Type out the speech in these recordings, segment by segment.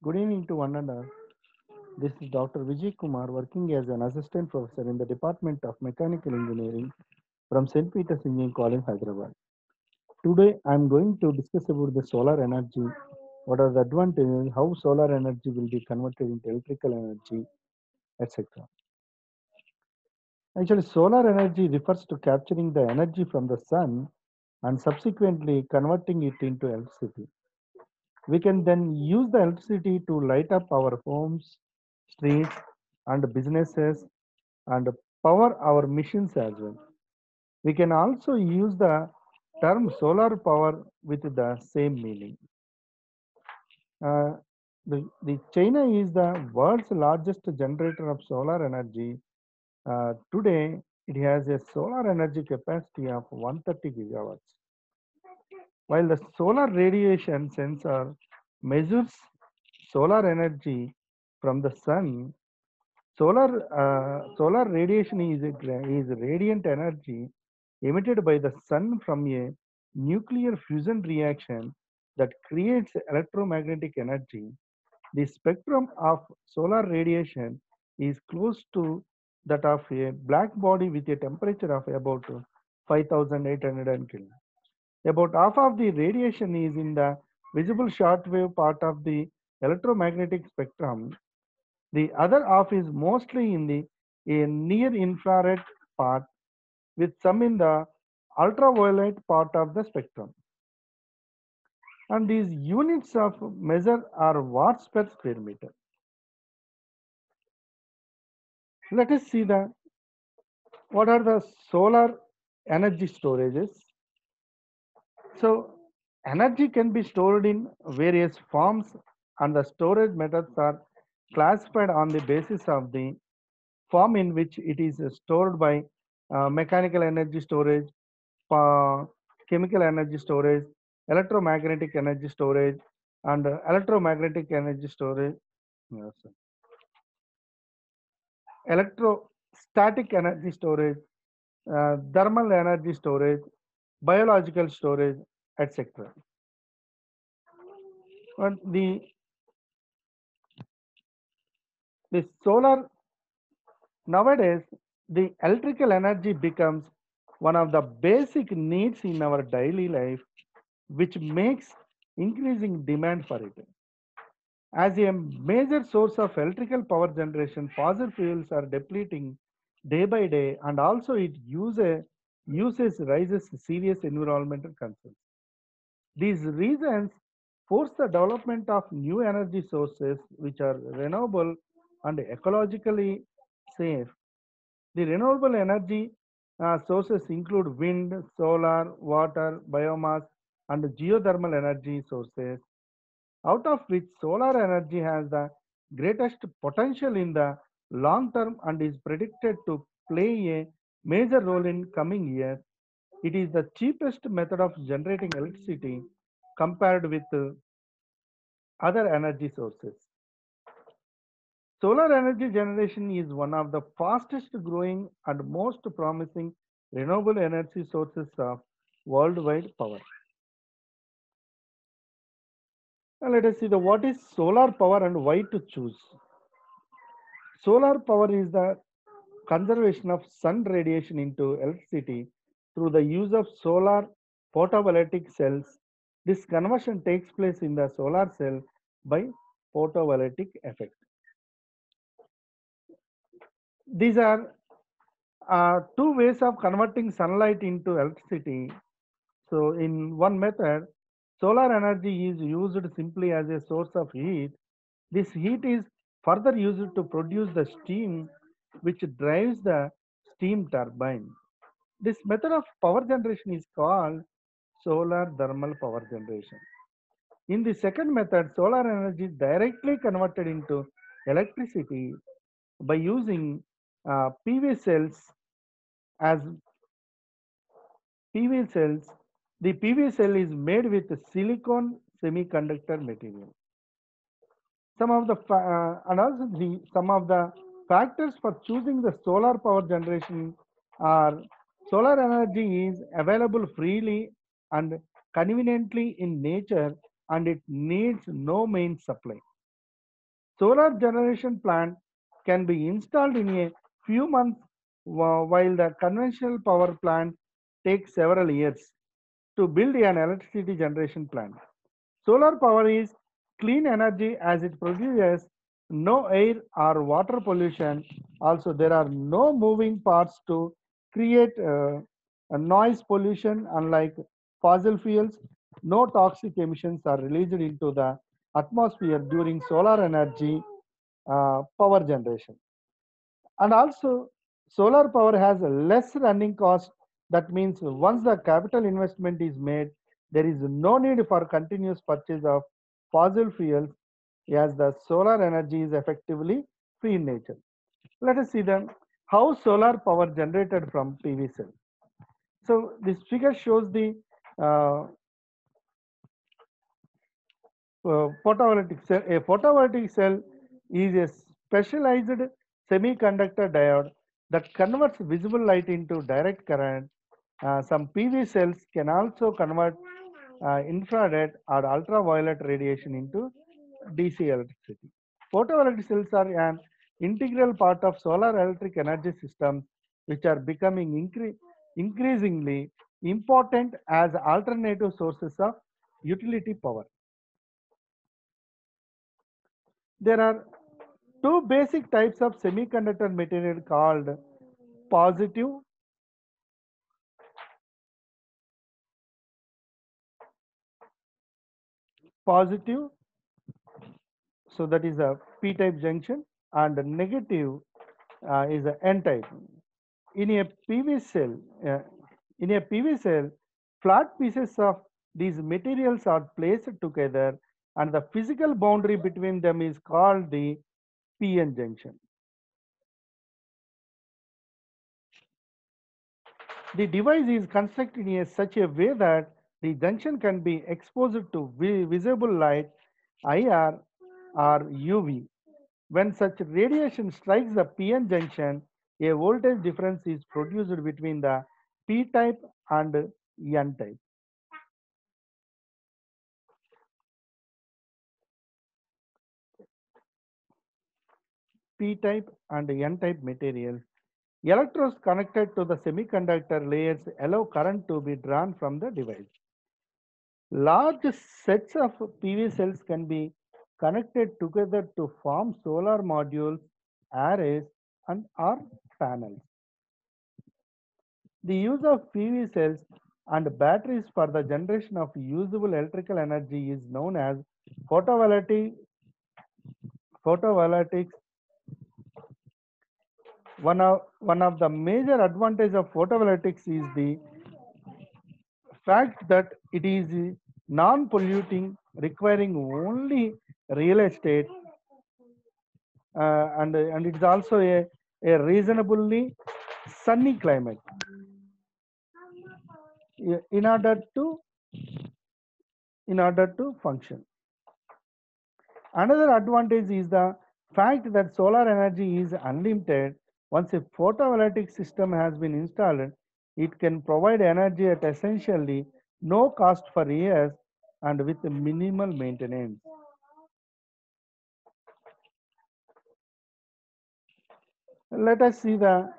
Good evening to one and all. This is Dr. Vijay Kumar working as an assistant professor in the Department of Mechanical Engineering from St. Peter's Engineering College, Hyderabad. Today I am going to discuss about the solar energy, what are the advantages, how solar energy will be converted into electrical energy, etc. Actually, solar energy refers to capturing the energy from the sun and subsequently converting it into electricity. We can then use the electricity to light up our homes, streets, and businesses and power our machines as well. We can also use the term solar power with the same meaning. Uh, the China is the world's largest generator of solar energy. Today, it has a solar energy capacity of 130 gigawatts. While the solar radiation sensor measures solar energy from the sun, solar radiation is radiant energy emitted by the sun from a nuclear fusion reaction that creates electromagnetic energy. The spectrum of solar radiation is close to that of a black body with a temperature of about 5800 Kelvin. About half of the radiation is in the visible shortwave part of the electromagnetic spectrum. The other half is mostly in the near infrared part, with some in the ultraviolet part of the spectrum. And these units of measure are watts per square meter. Let us see the what are the solar energy storages. So energy can be stored in various forms, and the storage methods are classified on the basis of the form in which it is stored by mechanical energy storage, uh, chemical energy storage, electromagnetic energy storage, and electromagnetic energy storage, yes, electrostatic energy storage, thermal energy storage, biological storage, etc. And the solar nowadays, the electrical energy becomes one of the basic needs in our daily life, which makes increasing demand for it. As a major source of electrical power generation, fossil fuels are depleting day by day, and also it uses raises serious environmental concerns. These reasons force the development of new energy sources which are renewable and ecologically safe. The renewable energy sources include wind, solar, water, biomass, and geothermal energy sources, out of which solar energy has the greatest potential in the long term and is predicted to play a major role in coming years. It is the cheapest method of generating electricity compared with other energy sources. Solar energy generation is one of the fastest growing and most promising renewable energy sources of worldwide power. Now let us see the what is solar power and why to choose. Solar power is the conservation of sun radiation into electricity through the use of solar photovoltaic cells. This conversion takes place in the solar cell by photovoltaic effect. These are two ways of converting sunlight into electricity. So, in one method, solar energy is used simply as a source of heat. This heat is further used to produce the steam which drives the steam turbine. This method of power generation is called solar thermal power generation. In the second method, solar energy is directly converted into electricity by using PV cells as PV cells. The PV cell is made with silicon semiconductor material. And also some of the factors for choosing the solar power generation are solar energy is available freely and conveniently in nature, and it needs no main supply. solar generation plant can be installed in a few months, while the conventional power plant takes several years to build an electricity generation plant. Solar power is clean energy as it produces no air or water pollution. Also, there are no moving parts to create a noise pollution, unlike fossil fuels. No toxic emissions are released into the atmosphere during solar energy power generation. And also, solar power has a less running cost. That means once the capital investment is made, there is no need for continuous purchase of fossil fuels, as the solar energy is effectively free in nature. Let us see then how solar power generated from PV cell. So this figure shows the uh, photovoltaic cell. A photovoltaic cell is a specialized semiconductor diode that converts visible light into direct current. Some PV cells can also convert infrared or ultraviolet radiation into DC electricity. Photovoltaic cells are an integral part of solar electric energy systems, which are becoming increasingly important as alternative sources of utility power. There are two basic types of semiconductor material called positive positive, so that is a p type junction, and negative is a n type. In a PV cell, flat pieces of these materials are placed together, and the physical boundary between them is called the PN junction. The device is constructed in such a way that the junction can be exposed to visible light, IR or UV. When such radiation strikes the PN junction, a voltage difference is produced between the P type and N type. P type and N type materials. Electrodes connected to the semiconductor layers allow current to be drawn from the device. Large sets of PV cells can be connected together to form solar modules, arrays, and or panels. The use of PV cells and batteries for the generation of usable electrical energy is known as photovoltaic, photovoltaics. One of the major advantage of photovoltaics is the fact that it is non-polluting, requiring only real estate, and it's also a reasonably sunny climate. In order to function. Another advantage is the fact that solar energy is unlimited. Once a photovoltaic system has been installed, it can provide energy at essentially no cost for years and with minimal maintenance. Let us see the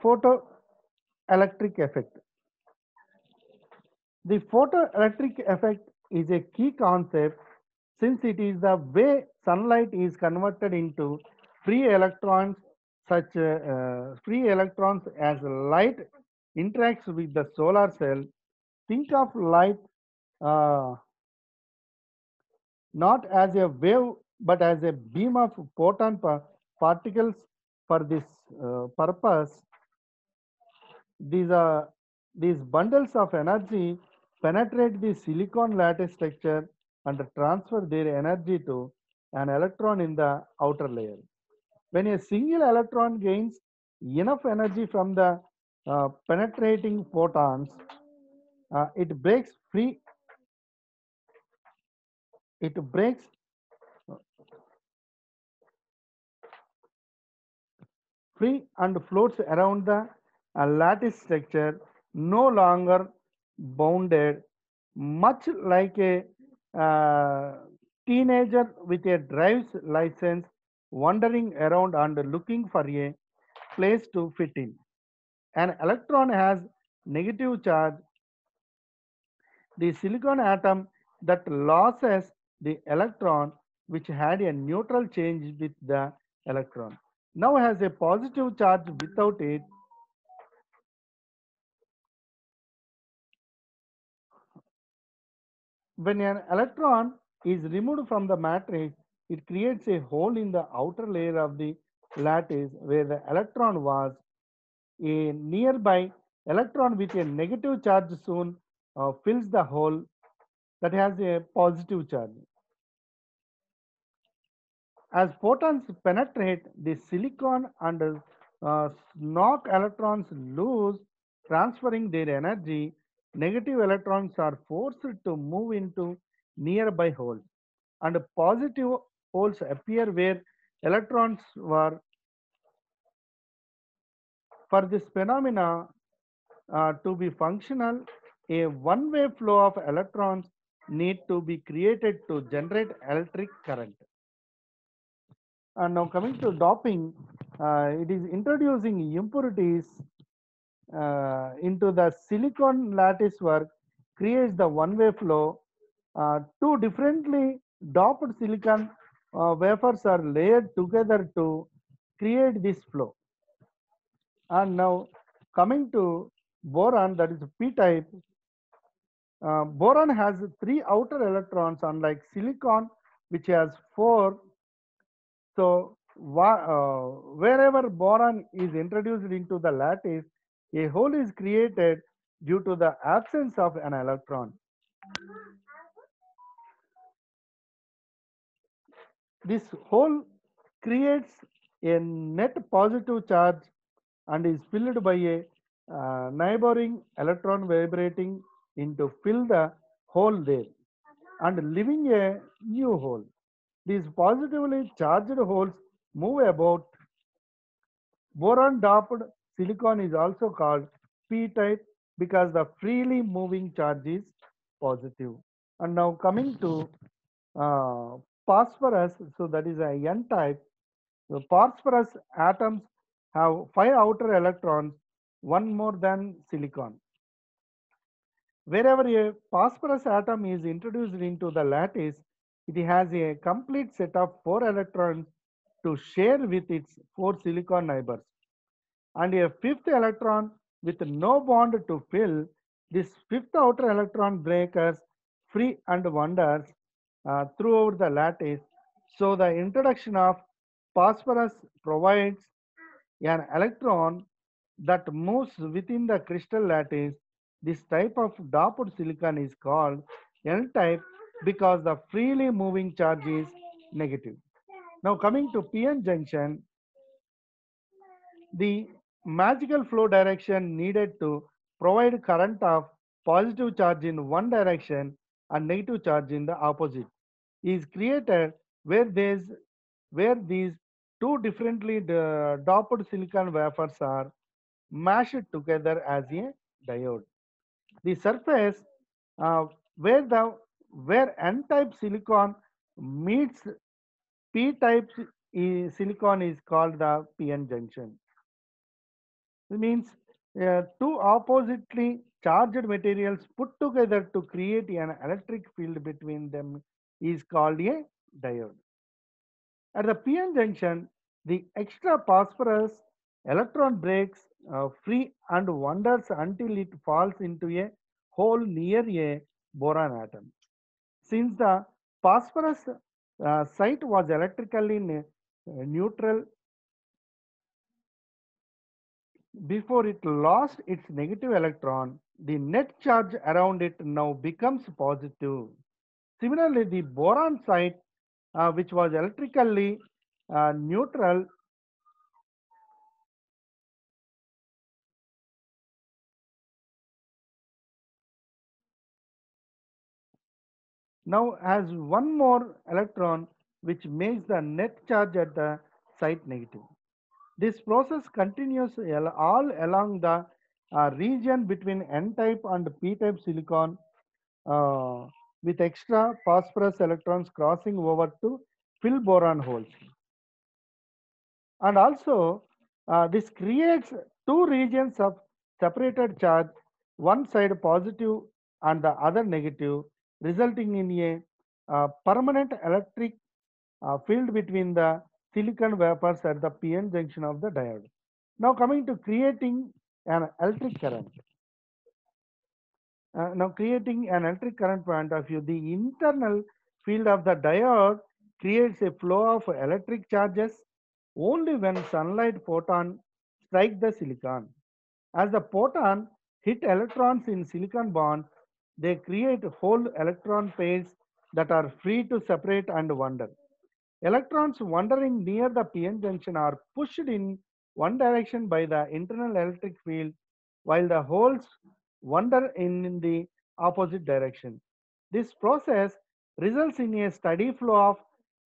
photoelectric effect. The photoelectric effect is a key concept since it is the way sunlight is converted into free electrons. Such free electrons as light interacts with the solar cell. Think of light uh, not as a wave but as a beam of photon particles. For this purpose, these are these bundles of energy penetrate the silicon lattice structure and transfer their energy to an electron in the outer layer. When a single electron gains enough energy from the penetrating photons, it breaks free. It breaks free and floats around the lattice structure, no longer bounded, much like a uh, teenager with a driver's license wandering around and looking for a place to fit in. An electron has negative charge. The silicon atom that loses the electron, which had a neutral change with the electron, now has a positive charge without it. When an electron is removed from the matrix, it creates a hole in the outer layer of the lattice where the electron was. A nearby electron with a negative charge soon fills the hole that has a positive charge. As photons penetrate the silicon and knock electrons loose, transferring their energy, negative electrons are forced to move into nearby holes, and positive holes appear where electrons were. For this phenomena to be functional, a one-way flow of electrons need to be created to generate electric current. And now coming to doping, it is introducing impurities into the silicon lattice work creates the one-way flow. Two differently doped silicon wafers are layered together to create this flow. And now coming to boron, that is p-type. Boron has three outer electrons, unlike silicon, which has four. So, wherever boron is introduced into the lattice, a hole is created due to the absence of an electron. This hole creates a net positive charge and is filled by a neighboring electron vibrating into fill the hole there and leaving a new hole. These positively charged holes move about. Boron doped silicon is also called p-type because the freely moving charge is positive. And now coming to uh, phosphorus, so that is a n-type. The phosphorus atoms have 5 outer electrons, one more than silicon. Wherever a phosphorus atom is introduced into the lattice, it has a complete set of 4 electrons to share with its 4 silicon neighbors, and a fifth electron with no bond to fill. This fifth outer electron breaks free and wanders throughout the lattice. So the introduction of phosphorus provides an electron that moves within the crystal lattice. This type of doped silicon is called N-type because the freely moving charge is negative. Now coming to PN junction, the magical flow direction needed to provide current of positive charge in one direction and negative charge in the opposite is created where these two differently doped silicon wafers are mashed together as a diode. The surface uh, where the where n-type silicon meets p-type silicon is called the p-n junction. It means two oppositely charged materials put together to create an electric field between them is called a diode. At the p-n junction, the extra phosphorus electron breaks free and wanders until it falls into a hole near a boron atom. Since the phosphorus site was electrically neutral before it lost its negative electron, the net charge around it now becomes positive. Similarly, the boron site, which was electrically neutral, now has one more electron, which makes the net charge at the site negative. This process continues all along the region between N-type and P-type silicon. with extra phosphorus electrons crossing over to fill boron holes. And also, this creates two regions of separated charge, one side positive and the other negative, resulting in a permanent electric field between the silicon vapors at the PN junction of the diode. Now coming to creating an electric current. Now creating an electric current point of view, the internal field of the diode creates a flow of electric charges only when sunlight photon strike the silicon. As the photon hit electrons in silicon bonds, they create whole electron pairs that are free to separate and wander. Electrons wandering near the PN junction are pushed in one direction by the internal electric field, while the holes wander in the opposite direction. This process results in a steady flow of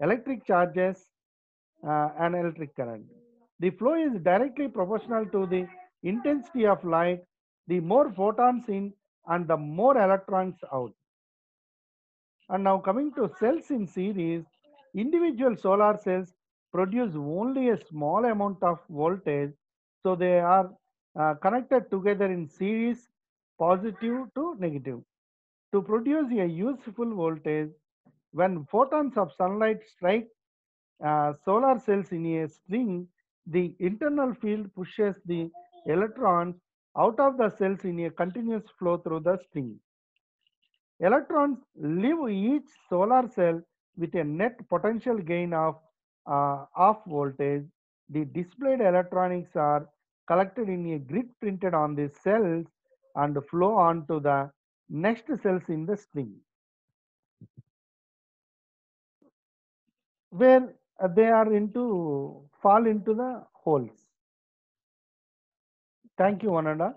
electric charges and electric current. The flow is directly proportional to the intensity of light. The more photons in and the more electrons out. And now coming to cells in series, individual solar cells produce only a small amount of voltage, so they are connected together in series, positive to negative. To produce a useful voltage, when photons of sunlight strike solar cells in a string, the internal field pushes the electrons out of the cells in a continuous flow through the string. Electrons leave each solar cell with a net potential gain of half voltage. The displayed electronics are collected in a grid printed on the cells and flow on to the next cells in the string, where they are into fall into the holes. Thank you, Ananda.